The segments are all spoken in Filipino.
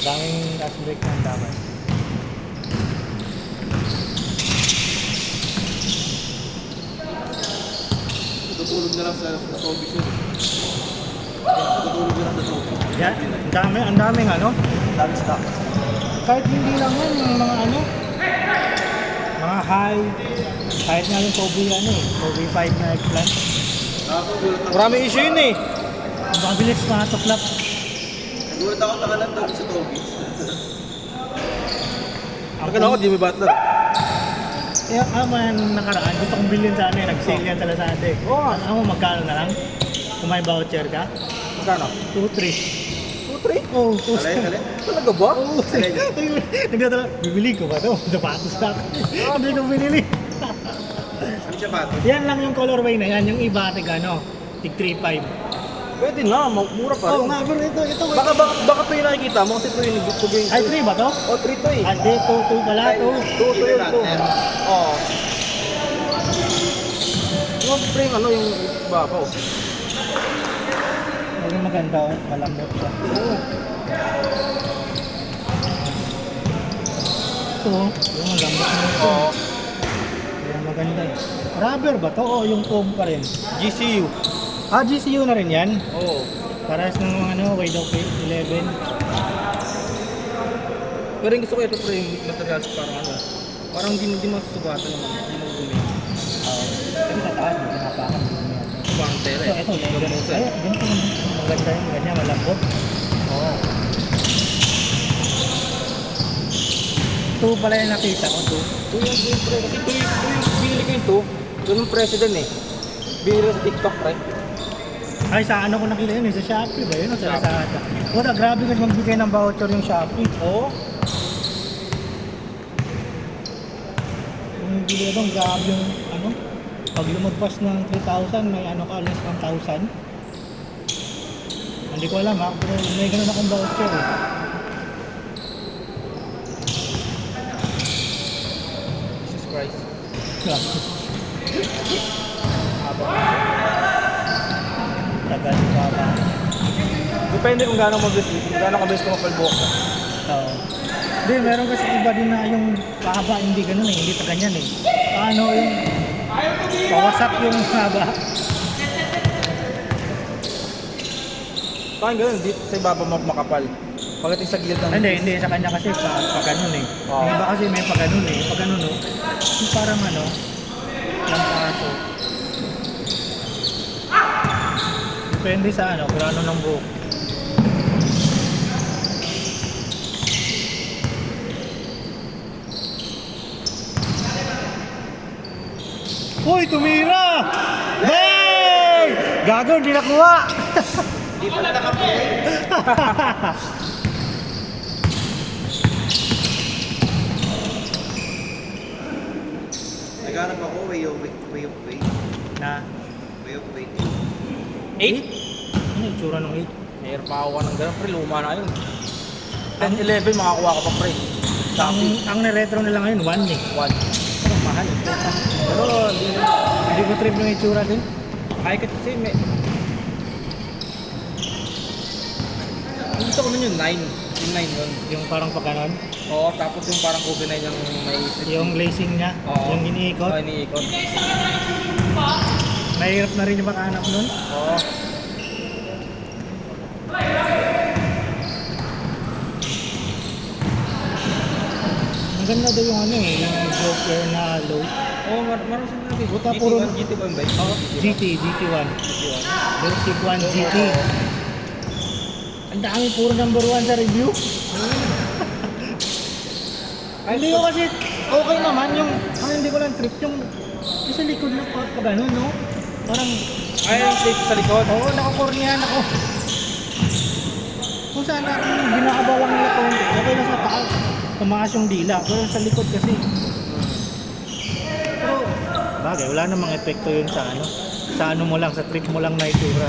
Daming gas brake ng dapat. Tutulog na lang sa Toby siya. Tutulog na lang sa Toby. Yan, ang daming ano. Dami stock. Kahit hindi lang yan, yung mga ano, mga high, kahit nga yung Kobe ano eh, Kobe 5 na eggplant. Marami issue yun eh. Ang mabilis matuklap. Nagulat ako nakalan daw sa Toby. Bakit ako, di may butler. Eh, man nakaraan, gusto kong bilhin sana eh, nag-sale yan sa Lazada eh. Oo. Ano mo, magkano na lang? Kung may voucher ka? Magkano? 2-3. 2-3? Oo, Alay. Talaga ba? Oo, nagdadala, bibili ko ba ito? Sapatos na ako. Hindi ko binili. Ano siya pato? Yan lang yung colorway na yan, yung iba, tig ano, tig 3.5. Pwede na, mura pa rin. Oo nga, pero ito. Baka ito yung nakikita mo kasi ito yung gusto ko yung... Ay, 3 ba to? Oh, 3 to eh. Ah, di, 2 pala to. 2 yun to. Oo. Yung frame ano yung babaw. Hindi maganda, oh. Malambot siya. Oo. Ito, oh. Yung malambot na ito. Oo. Yung maganda eh. Rubber ba to? O yung foam pa rin? GCU. Ah, GCU na rin yan? Oo. Parehas ng mga ano, Wade of 11. Pero yung gusto ko ito frame materials parang ano. Parang di masusugatan naman. Di mo gumi. Pero sa taas, may pinapakan. Parang tela eh. Ito, leather. Ay, ganito naman. Maganda yun, ganyan, malambot. Oo. Ito pala yung nakita ko, ito. Ito yung pre. Kasi ito yung binili ko ito. Ito yung president eh. Binili sa TikTok pre. Ay, sa ano ko nakita yun, sa Shopee ba yun o sa Lazada? Wala, grabe kasi magbigay ng voucher yung Shopee. Oo. Yung bili doon, grabe yung ano, pag lumagpas ng 3,000, may ano ka, less ng 1,000. Hindi ko alam ha, pero may ganun akong voucher eh. Jesus Christ. Tagal pa ba? Depende kung gaano kabilis ko mapalbuhok ka. Oo. Hindi, meron kasi iba din na yung pahaba, hindi ganun eh, hindi pa ganyan eh. Ano yung, pawasak yung haba. Parang ganun, sa ibaba makapal. Pagdating sa gilid ng... Hindi, sa kanya kasi pa ganun eh. Oo. Yung iba kasi may pa ganun eh, pa ganun oh. Yung parang ano, yung paso. Depende sa ano, kung ano ng buhok. Uy, tumira! Hey! Gago, hindi nakuha! Di pala nakapuwi. Naghanap ako, way of way. Na, Way of way. 8? Ano yung itsura ng 8? Mayroon pa ako ng ganun, pre, luma na yun. 10-11, makakuha ka pa, pre. Ang na-retro nila ngayon, 1 eh. 1. Pero mahal eh. Pero, Hindi ko trip yung itsura din. ay kasi may... Ang gusto ko nun yung 9. Yung 9 yun. Yung parang pagkanon. Oo, tapos yung parang Kobe 9 yung may... Yung lacing niya. Oo. Yung iniikot. Oo, iniikot. Mahirap na rin yung makahanap nun. Oo. Ang ganda daw yung ano eh. Yung Joker na low. Oo, marami sa mga Buta puro- GT1 ba? Oo, GT1. GT1. Basic 1 GT. Ang dami puro number 1 sa review. Hindi ko kasi okay naman yung hindi ko lang trip yung sa likod na pa gano'n no. Parang Ay, yung tape sa likod. oo, nakakornihan ako. Kung saan ako yung binakabawang nila konti, okay na sa taas. Tumaas yung dila, pero sa likod kasi. Pero bagay, wala namang epekto yun sa ano. Sa ano mo lang, sa trip mo lang na itura.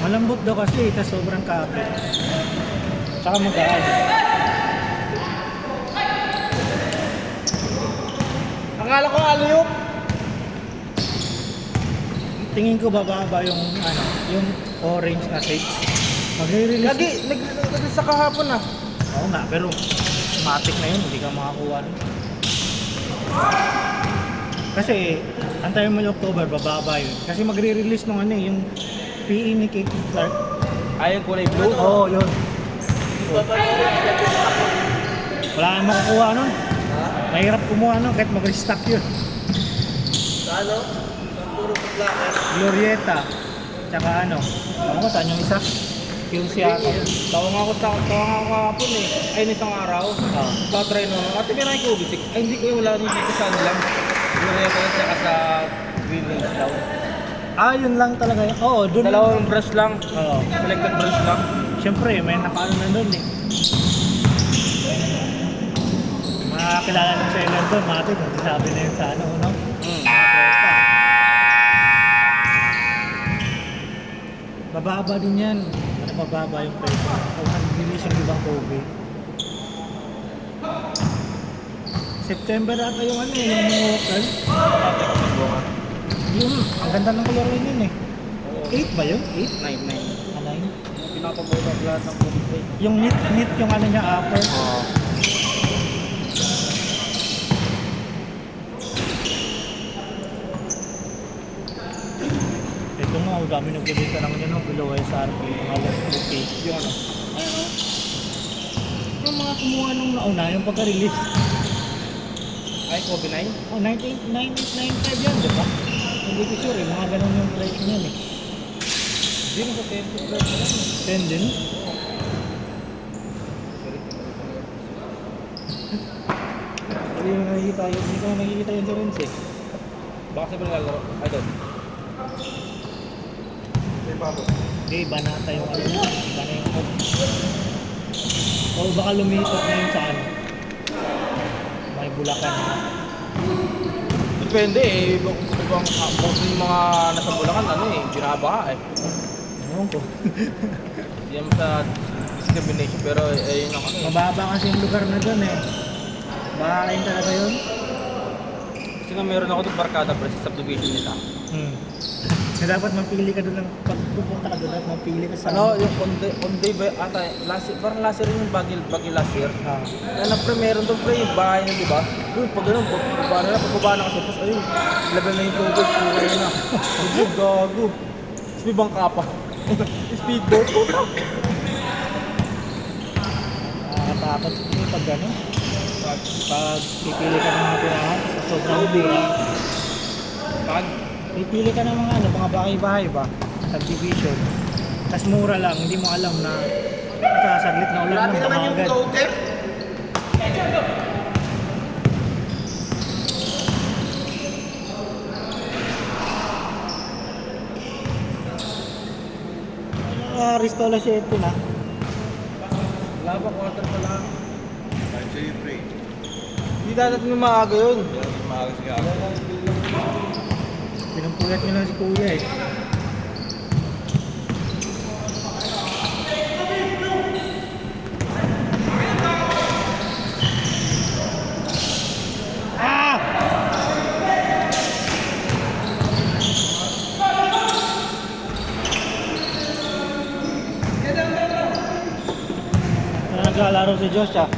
Malambot daw kasi, tas sobrang kapit. Tsaka magaan. Akala ko aliyok. Tingin ko bababa yung ano, yung orange na tape. Magre-release. Lagi, nag-release sa kahapon ah. Oo nga, pero matik na yun, hindi ka makakuha rin. Kasi, antayin mo yung October, bababa yun. Kasi magre-release nung ano eh, yung PE ni Katie Clark. Ayaw kulay blue. Oo, yun. Wala kang makukuha nun. Mahirap kumuha nun, kahit mag-restock yun. Ano? Sa puro paglakan. Glorieta. Tsaka ano, ako ko saan yung isa? QC ata. Tawa nga ako kahapon eh. Ay, isang araw. Oo. Tatry no. Ate, meron ko UV6. Ay, hindi ko yung wala nung dito sa ano lang. Glorieta lang tsaka sa Green Range daw. Ah, yun lang talaga yun. Oo, dun. Dalawang brush lang. Oo. Selected brush lang. Siyempre, may nakaano na doon eh. Mga kilala ng seller doon, mati, kung sabi na yun sa ano, no? Mga tropa. Bababa din yan. Ano bababa yung presyo? Kung nag-release yung ibang COVID. September ata yung ano eh, yung mga local. Ate ko magbuka. Yung, ang ganda ng color yun eh. 8 ba yun? 8? 9-9. Anay? Pinapabuka lahat ng COVID. Yung knit yung ano niya, upper. Oo. Ito nga, ang dami nagbibenta lang yun, no? Below SRP, mga less 2K. Yung ano? Ayun, yung mga kumuha nung nauna, yung pagka-release. Ay, COVID-9? Oh, 9895 yan, di ba? Hindi ko sure, mga ganun yung price niyan eh. Hindi mo sa 10 plus na lang. 10 din. Hindi mo nakikita yun, hindi ko nakikita yun sa Renz eh. Baka sabi naglalaro. Ay, doon. Hindi, iba nata yung ano yun, iba na yung code. O baka lumitot na yun sa ano. May Bulacan. Depende eh. Ibang most yung mga nasa Bulacan, ano eh, binabaha eh. Ewan ko. Hindi naman sa discrimination, pero yun ang ano eh. Mababa kasi yung lugar na doon eh. Bahain talaga yun. Kasi nga meron ako doon barkada pre sa subdivision nila. Na dapat mapili ka doon ng pag pupunta ka doon at mapili ka sa Ano, yung on day ba, ata, last year, parang last year rin yung bagil last year. Ah. Ano pre, meron doon pre, yung bahay na, di ba? Doon, pag ganun, pagbaba na kasi, tapos ayun, level na yung tubig, kulay na. Tubig, gago. Tapos may bangka pa. Speedboat, puta. Nakakatakot yung pag gano'n. Pag pipili ka ng mga tirahan, sa sobrang mura. Pag, Pipili ka ng mga ano, mga bahay-bahay ba? Subdivision. Tapos mura lang, hindi mo alam na saglit na ulan Grabe mo, naman baka yung agad. counter. Ristola 7 na. wala ba, quarter pa lang. Ay, sa'yo, pre. Hindi dadating ng maaga yun. Maaga siya. Pinumpuyat nyo lang si kuya eh. Ah! Naglalaro si Josh ah.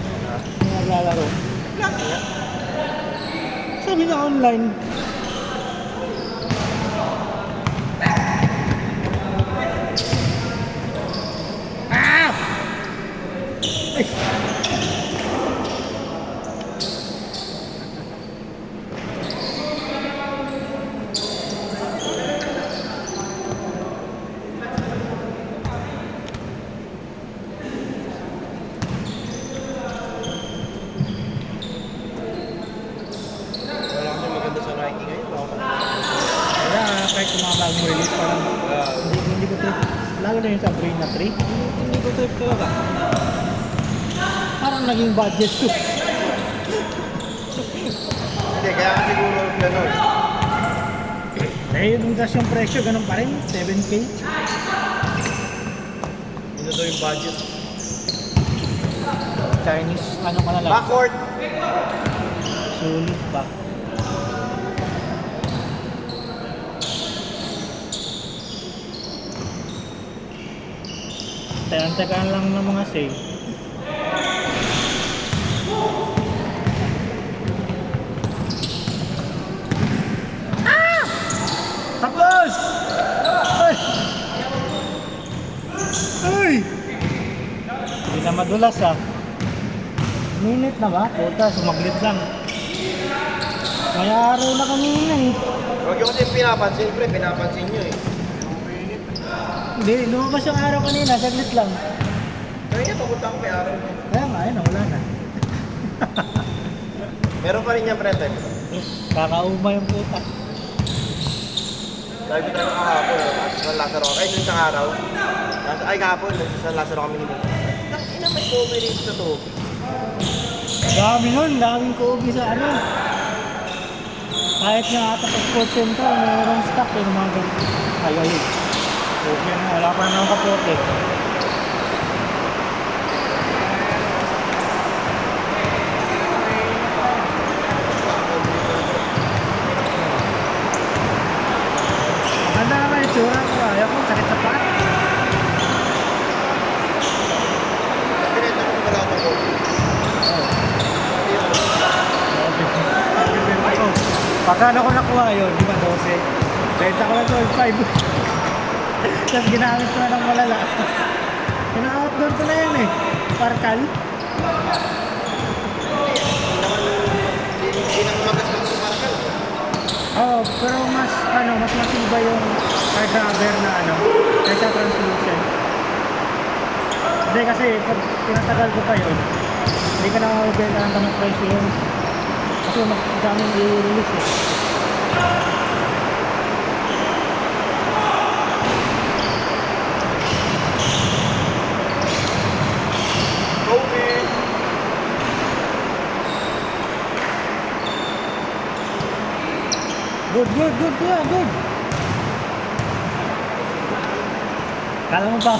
Naglalaro. Sabi niya online. Ah! Ay! Wala kasi maganda sa Nike ngayon. Kaya kahit yung mga bagong release parang hindi ko trip. Lalo na yung sa Brain na 3. Hindi ko trip talaga. Parang naging budget ko. Hindi, kaya ka siguro gano'n. Dahil yung gas yung presyo, ganun pa rin. 7K. Yun na daw yung budget. Chinese, ano ka na lang. Backward! Sulit pa. Tayan-tagaan lang ng mga sale. Tapos! Ay! Ay! Hindi na madulas ah. Minute na ba? Puta, sumaglit lang. May araw na kanina eh. Huwag yung kasi pinapansin, pre. Pinapansin nyo eh. Hindi, lumabas yung araw kanina, saglit lang. Kaya papunta ko may araw. Kaya nga, ayun, wala na. Meron pa rin yan, pre. Time. Kakauma yung puta. Sabi ko tayo kahapon, nasa San Lazaro kami. Ay, dun isang araw. Ay, kahapon, nasa San Lazaro kami ni Mika. Ina, may COVID dito sa to. Dami nun, daming kuubi sa ano. Kahit nga ata sa sports center, mayroong stock yung mga ganito. Ay, ay. Okay na, wala pa naman kapote. Maganda naman yung tsura ko. Ayaw ko, sakit sa paa. Pinenta ko wala ako COVID. Pagkano ko nakuha yun, di ba 12? Benta ko lang 12.5. Tapos ginamit ko na ng malala. Pina-outdoor ko na yan eh. Parkal. Hindi na magastos sa Parkal. Oo, pero mas matibay yung car grabber na kaysa translucent. Hindi kasi pag tinatagal ko pa yun, hindi ka na mabibenta ng tamang presyo yun. Kasi daming i-release eh. COVID! Good, kuya, good. Kala mo pa.